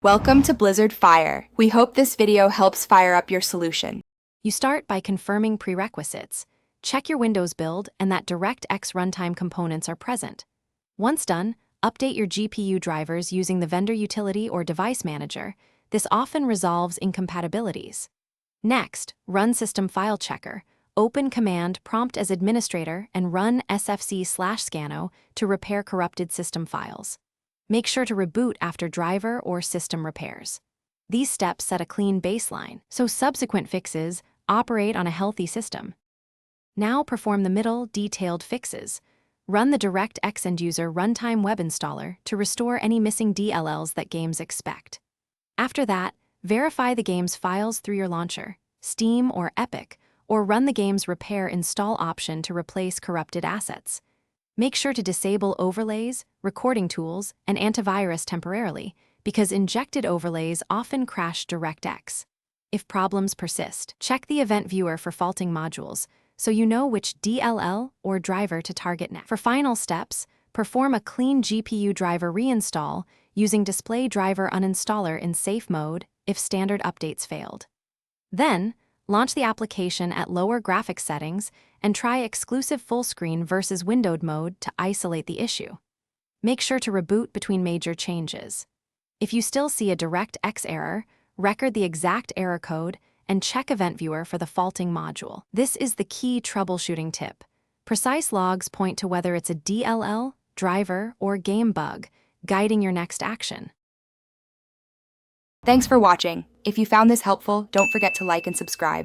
Welcome to Blizzard Fire. We hope this video helps fire up your solution. You start by confirming prerequisites. Check your Windows build and that Directx runtime components are present. Once done, update your GPU drivers using the vendor utility or device manager. This often resolves incompatibilities. Next, run System File Checker. Open command prompt as administrator and run sfc/scanno to repair corrupted system files. Make sure to reboot after driver or system repairs. These steps set a clean baseline, so subsequent fixes operate on a healthy system. Now perform the middle, detailed fixes. Run the Directx end-user runtime web installer to restore any missing DLLs that games expect. After that, verify the game's files through your launcher, Steam or Epic, or run the game's repair install option to replace corrupted assets. Make sure to disable overlays, recording tools, and antivirus temporarily, because injected overlays often crash Directx. If problems persist, check the event viewer for faulting modules, so you know which DLL or driver to target next. For final steps, perform a clean GPU driver reinstall using display driver uninstaller in safe mode if standard updates failed. Then, launch the application at lower graphics settings and try exclusive full screen versus windowed mode to isolate the issue. Make sure to reboot between major changes. If you still see a Directx error, record the exact error code and check Event Viewer for the faulting module. This is the key troubleshooting tip. Precise logs point to whether it's a DLL, driver, or game bug, guiding your next action. Thanks for watching. If you found this helpful, don't forget to like and subscribe.